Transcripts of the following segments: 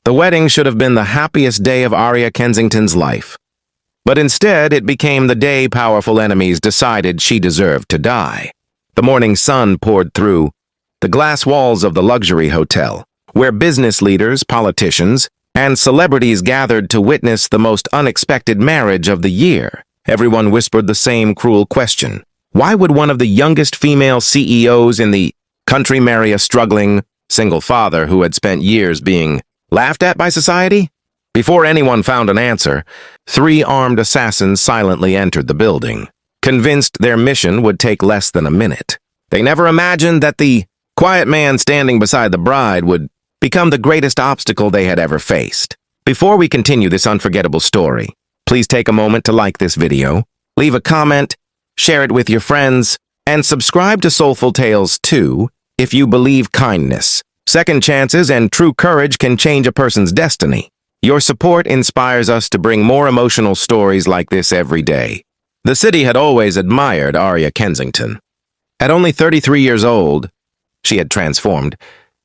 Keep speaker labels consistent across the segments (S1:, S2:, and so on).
S1: The wedding should have been the happiest day of Arya Kensington's life. But instead, it became the day powerful enemies decided she deserved to die. The morning sun poured through the glass walls of the luxury hotel, where business leaders, politicians, and celebrities gathered to witness the most unexpected marriage of the year. Everyone whispered the same cruel question. Why would one of the youngest female CEOs in the country marry a struggling, single father who had spent years being laughed at by society? Before anyone found an answer, 3 armed assassins silently entered the building, convinced their mission would take less than a minute. They never imagined that the quiet man standing beside the bride would become the greatest obstacle they had ever faced. Before we continue this unforgettable story, please take a moment to like this video, leave a comment, share it with your friends, and subscribe to Soulful Tales 2 if you believe kindness, second chances, and true courage can change a person's destiny. Your support inspires us to bring more emotional stories like this every day. The city had always admired Arya Kensington. At only 33 years old, she had transformed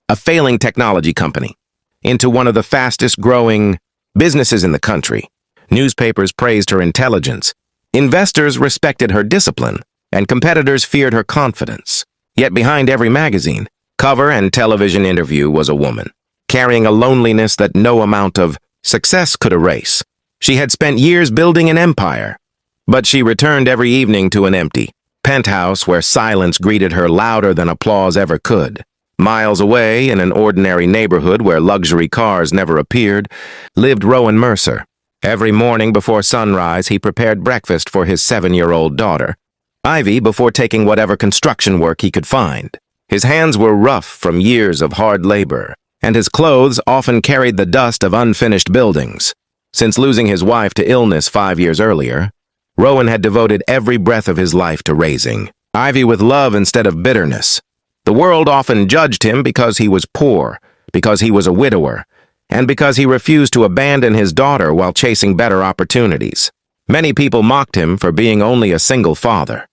S1: a failing technology company into one of the fastest-growing businesses in the country. Newspapers praised her intelligence, investors respected her discipline, and competitors feared her confidence. Yet behind every magazine, cover, and television interview was a woman, carrying a loneliness that no amount of success could erase. She had spent years building an empire, but she returned every evening to an empty penthouse where silence greeted her louder than applause ever could. Miles away, in an ordinary neighborhood where luxury cars never appeared, lived Rowan Mercer. Every morning before sunrise, he prepared breakfast for his 7-year-old daughter, Ivy, before taking whatever construction work he could find. His hands were rough from years of hard labor, and his clothes often carried the dust of unfinished buildings. Since losing his wife to illness 5 years earlier, Rowan had devoted every breath of his life to raising Ivy with love instead of bitterness. The world often judged him because he was poor, because he was a widower, and because he refused to abandon his daughter while chasing better opportunities. Many people mocked him for being only a single father,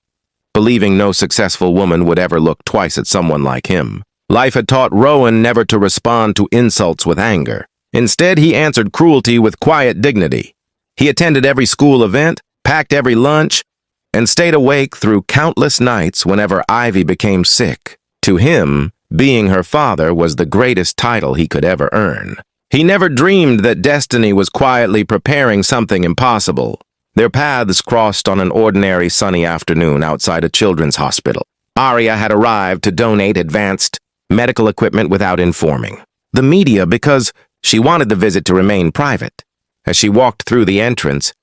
S1: believing no successful woman would ever look twice at someone like him. Life had taught Rowan never to respond to insults with anger. Instead, he answered cruelty with quiet dignity. He attended every school event, packed every lunch, and stayed awake through countless nights whenever Ivy became sick. To him, being her father was the greatest title he could ever earn. He never dreamed that destiny was quietly preparing something impossible. Their paths crossed on an ordinary sunny afternoon outside a children's hospital. Arya had arrived to donate advanced medical equipment without informing the media because she wanted the visit to remain private. As she walked through the entrance,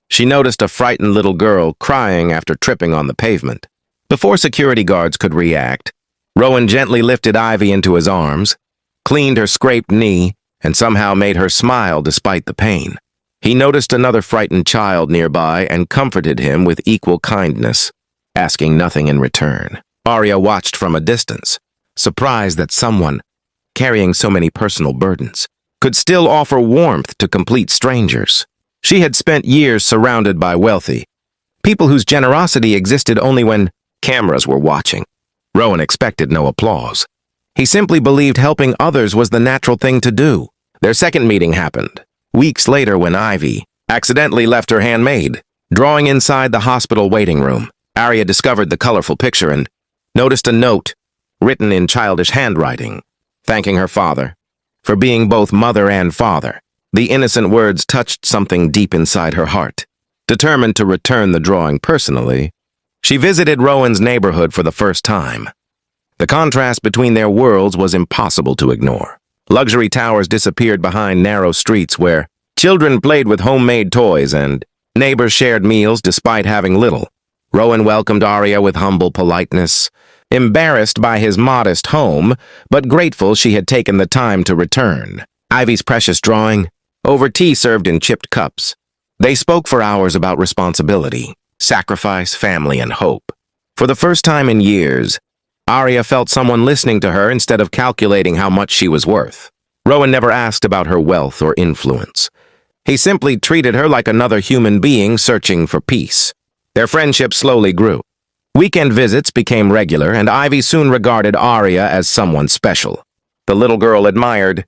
S1: she noticed a frightened little girl crying after tripping on the pavement. Before security guards could react, Rowan gently lifted Ivy into his arms, cleaned her scraped knee, and somehow made her smile despite the pain. He noticed another frightened child nearby and comforted him with equal kindness, asking nothing in return. Arya watched from a distance, surprised that someone, carrying so many personal burdens, could still offer warmth to complete strangers. She had spent years surrounded by wealthy people whose generosity existed only when cameras were watching. Rowan expected no applause. He simply believed helping others was the natural thing to do. Their second meeting happened weeks later when Ivy accidentally left her handmaid drawing inside the hospital waiting room. Arya discovered the colorful picture and noticed a note written in childish handwriting, thanking her father for being both mother and father. The innocent words touched something deep inside her heart. Determined to return the drawing personally, she visited Rowan's neighborhood for the first time. The contrast between their worlds was impossible to ignore. Luxury towers disappeared behind narrow streets where children played with homemade toys and neighbors shared meals despite having little. Rowan welcomed Arya with humble politeness, embarrassed by his modest home, but grateful she had taken the time to return. Ivy's precious drawing, over tea served in chipped cups. They spoke for hours about responsibility, sacrifice, family, and hope. For the first time in years, Arya felt someone listening to her instead of calculating how much she was worth. Rowan never asked about her wealth or influence. He simply treated her like another human being searching for peace. Their friendship slowly grew. Weekend visits became regular, and Ivy soon regarded Arya as someone special. The little girl admired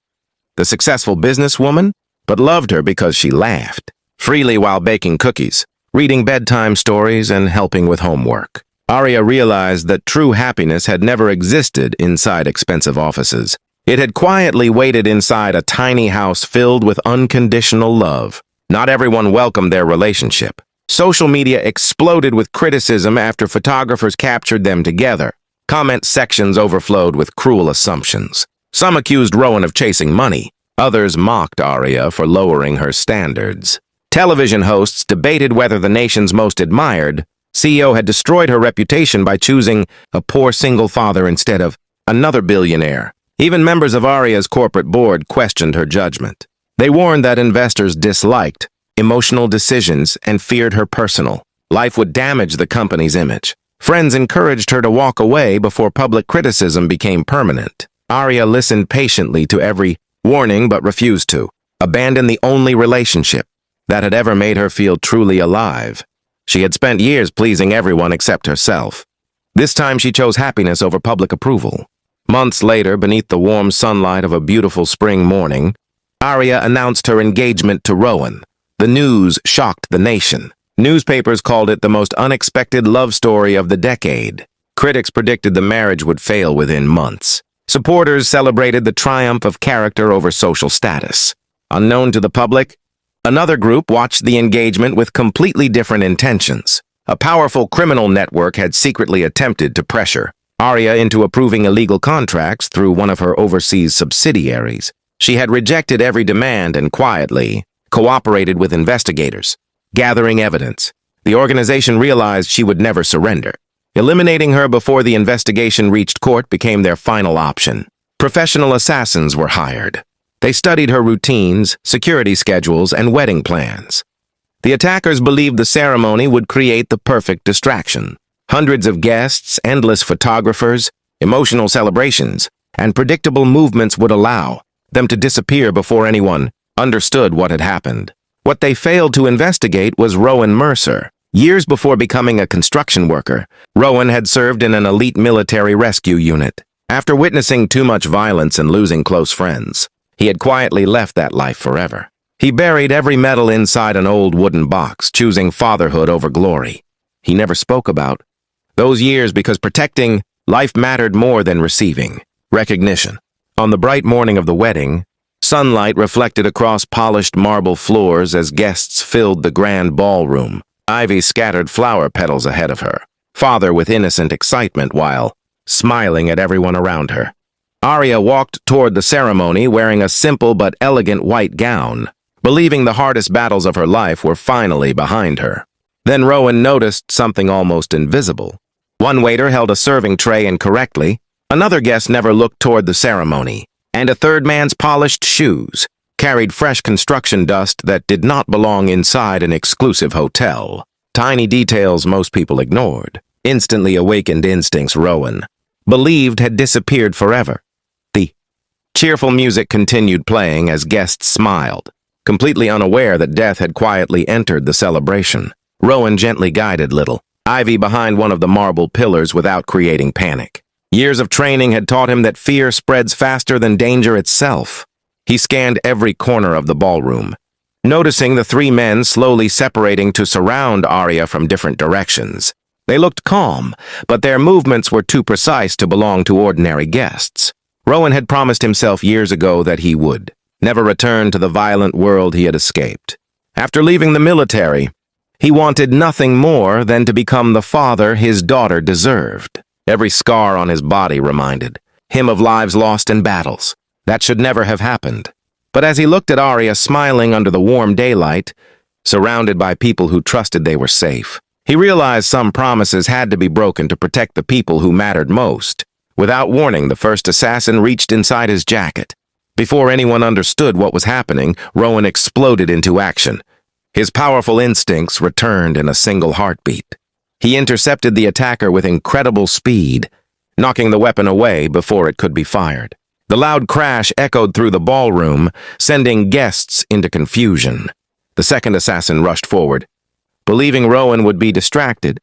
S1: the successful businesswoman, but loved her because she laughed freely while baking cookies, reading bedtime stories, and helping with homework. Arya realized that true happiness had never existed inside expensive offices. It had quietly waited inside a tiny house filled with unconditional love. Not everyone welcomed their relationship. Social media exploded with criticism after photographers captured them together. Comment sections overflowed with cruel assumptions. Some accused Rowan of chasing money. Others mocked Arya for lowering her standards. Television hosts debated whether the nation's most admired CEO had destroyed her reputation by choosing a poor single father instead of another billionaire. Even members of Arya's corporate board questioned her judgment. They warned that investors disliked emotional decisions and feared her personal life would damage the company's image. Friends encouraged her to walk away before public criticism became permanent. Arya listened patiently to every warning but refused to abandon the only relationship that had ever made her feel truly alive. She had spent years pleasing everyone except herself. This time she chose happiness over public approval. Months later, beneath the warm sunlight of a beautiful spring morning, Arya announced her engagement to Rowan. The news shocked the nation. Newspapers called it the most unexpected love story of the decade. Critics predicted the marriage would fail within months. Supporters celebrated the triumph of character over social status. Unknown to the public, another group watched the engagement with completely different intentions. A powerful criminal network had secretly attempted to pressure Arya into approving illegal contracts through one of her overseas subsidiaries. She had rejected every demand and quietly cooperated with investigators, gathering evidence. The organization realized she would never surrender. Eliminating her before the investigation reached court became their final option. Professional assassins were hired. They studied her routines, security schedules, and wedding plans. The attackers believed the ceremony would create the perfect distraction. Hundreds of guests, endless photographers, emotional celebrations, and predictable movements would allow them to disappear before anyone understood what had happened. What they failed to investigate was Rowan Mercer. Years before becoming a construction worker, Rowan had served in an elite military rescue unit. After witnessing too much violence and losing close friends, he had quietly left that life forever. He buried every medal inside an old wooden box, choosing fatherhood over glory. He never spoke about those years because protecting life mattered more than receiving recognition. On the bright morning of the wedding, sunlight reflected across polished marble floors as guests filled the grand ballroom. Ivy scattered flower petals ahead of her, father with innocent excitement while smiling at everyone around her. Arya walked toward the ceremony wearing a simple but elegant white gown, believing the hardest battles of her life were finally behind her. Then Rowan noticed something almost invisible. One waiter held a serving tray incorrectly, another guest never looked toward the ceremony, and a third man's polished shoes carried fresh construction dust that did not belong inside an exclusive hotel. Tiny details most people ignored. Instantly awakened instincts Rowan believed had disappeared forever. The cheerful music continued playing as guests smiled, completely unaware that death had quietly entered the celebration. Rowan gently guided little Ivy behind one of the marble pillars without creating panic. Years of training had taught him that fear spreads faster than danger itself. He scanned every corner of the ballroom, noticing the three men slowly separating to surround Arya from different directions. They looked calm, but their movements were too precise to belong to ordinary guests. Rowan had promised himself years ago that he would never return to the violent world he had escaped. After leaving the military, he wanted nothing more than to become the father his daughter deserved. Every scar on his body reminded him of lives lost in battles that should never have happened. But as he looked at Arya smiling under the warm daylight, surrounded by people who trusted they were safe, he realized some promises had to be broken to protect the people who mattered most. Without warning, the first assassin reached inside his jacket. Before anyone understood what was happening, Rowan exploded into action. His powerful instincts returned in a single heartbeat. He intercepted the attacker with incredible speed, knocking the weapon away before it could be fired. The loud crash echoed through the ballroom, sending guests into confusion. The second assassin rushed forward, believing Rowan would be distracted,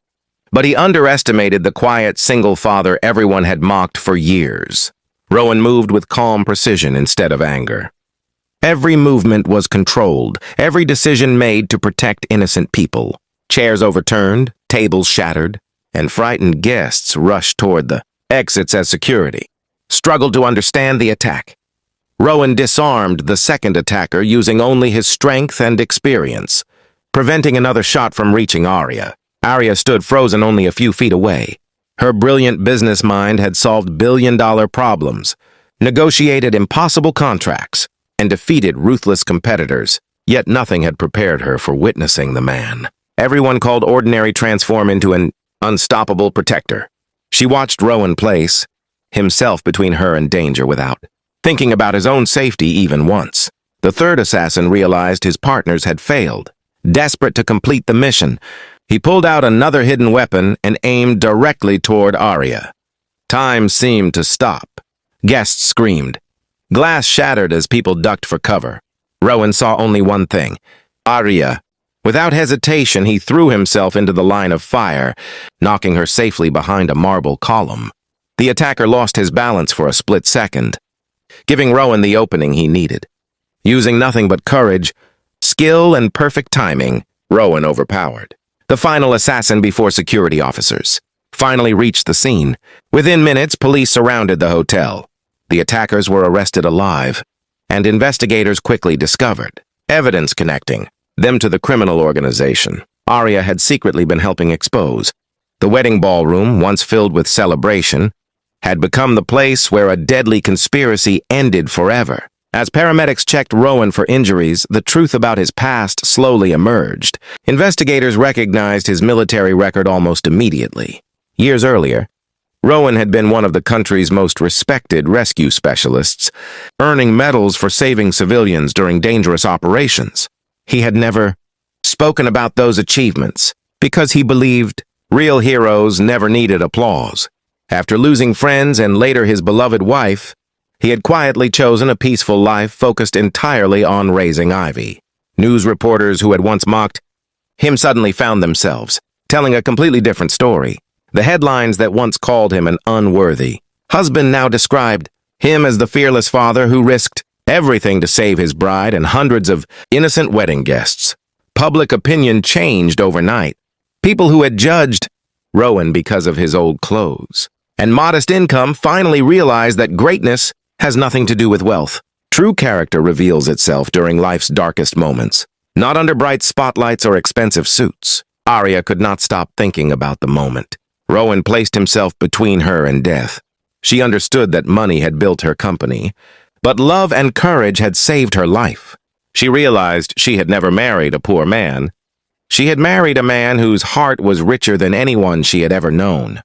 S1: but he underestimated the quiet single father everyone had mocked for years. Rowan moved with calm precision instead of anger. Every movement was controlled, every decision made to protect innocent people. Chairs overturned, tables shattered, and frightened guests rushed toward the exits as security struggled to understand the attack. Rowan disarmed the second attacker using only his strength and experience, preventing another shot from reaching Arya. Arya stood frozen only a few feet away. Her brilliant business mind had solved billion-dollar problems, negotiated impossible contracts, and defeated ruthless competitors, yet nothing had prepared her for witnessing the man everyone called ordinary transform into an unstoppable protector. She watched Rowan place himself between her and danger without thinking about his own safety even once. The third assassin realized his partners had failed. Desperate to complete the mission, he pulled out another hidden weapon and aimed directly toward Arya. Time seemed to stop. Guests screamed. Glass shattered as people ducked for cover. Rowan saw only one thing: Arya. Without hesitation, he threw himself into the line of fire, knocking her safely behind a marble column. The attacker lost his balance for a split second, giving Rowan the opening he needed. Using nothing but courage, skill, and perfect timing, Rowan overpowered. The final assassin before security officers finally reached the scene. Within minutes, police surrounded the hotel. The attackers were arrested alive, and investigators quickly discovered evidence connecting them to the criminal organization Arya had secretly been helping expose. The wedding ballroom, once filled with celebration, had become the place where a deadly conspiracy ended forever. As paramedics checked Rowan for injuries, the truth about his past slowly emerged. Investigators recognized his military record almost immediately. Years earlier, Rowan had been one of the country's most respected rescue specialists, earning medals for saving civilians during dangerous operations. He had never spoken about those achievements because he believed real heroes never needed applause. After losing friends and later his beloved wife, he had quietly chosen a peaceful life focused entirely on raising Ivy. News reporters who had once mocked him suddenly found themselves telling a completely different story. The headlines that once called him an unworthy husband now described him as the fearless father who risked everything to save his bride and hundreds of innocent wedding guests. Public opinion changed overnight. People who had judged Rowan because of his old clothes and modest income finally realized that greatness has nothing to do with wealth. True character reveals itself during life's darkest moments, not under bright spotlights or expensive suits. Arya could not stop thinking about the moment. Rowan placed himself between her and death. She understood that money had built her company, but love and courage had saved her life. She realized she had never married a poor man. She had married a man whose heart was richer than anyone she had ever known.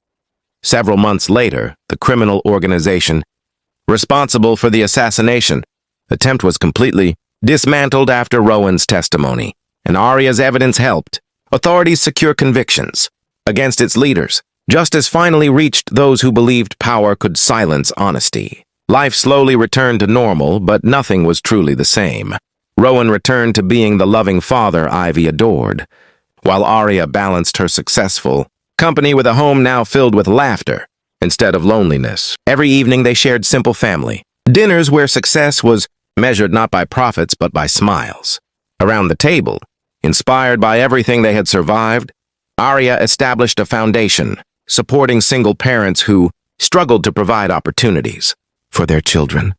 S1: Several months later, the criminal organization responsible for the assassination attempt was completely dismantled after Rowan's testimony, and Arya's evidence helped authorities secure convictions against its leaders. Justice finally reached those who believed power could silence honesty. Life slowly returned to normal, but nothing was truly the same. Rowan returned to being the loving father Ivy adored, while Arya balanced her successful company with a home now filled with laughter instead of loneliness. Every evening they shared simple family dinners where success was measured not by profits but by smiles. Around the table, inspired by everything they had survived, Arya established a foundation supporting single parents who struggled to provide opportunities for their children.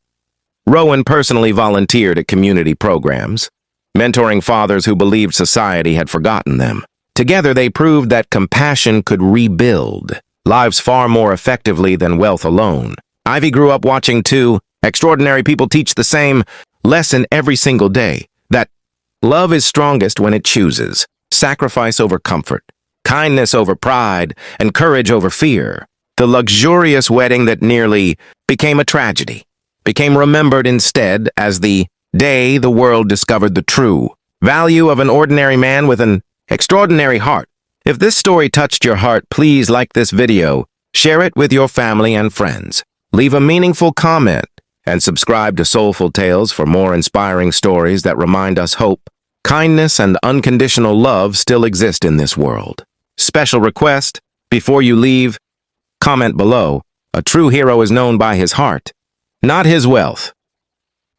S1: Rowan personally volunteered at community programs, mentoring fathers who believed society had forgotten them. Together they proved that compassion could rebuild lives far more effectively than wealth alone. Ivy grew up watching two extraordinary people teach the same lesson every single day, that love is strongest when it chooses sacrifice over comfort, kindness over pride, and courage over fear. The luxurious wedding that nearly became a tragedy became remembered instead as the day the world discovered the true value of an ordinary man with an extraordinary heart. If this story touched your heart, please like this video, share it with your family and friends, leave a meaningful comment, and subscribe to Soulful Tales for more inspiring stories that remind us hope, kindness, and unconditional love still exist in this world. Special request: before you leave, comment below. A true hero is known by his heart, not his wealth.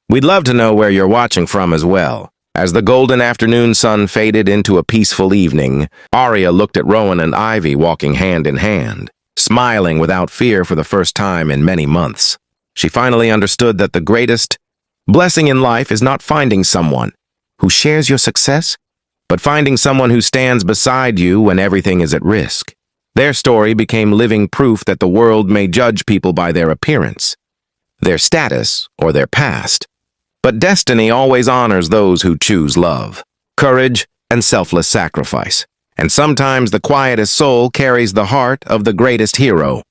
S1: We'd love to know where you're watching from as well. As the golden afternoon sun faded into a peaceful evening, Arya looked at Rowan and Ivy walking hand in hand, smiling without fear for the first time in many months. She finally understood that the greatest blessing in life is not finding someone who shares your success, but finding someone who stands beside you when everything is at risk. Their story became living proof that the world may judge people by their appearance, their status, or their past. But destiny always honors those who choose love, courage, and selfless sacrifice. And sometimes the quietest soul carries the heart of the greatest hero.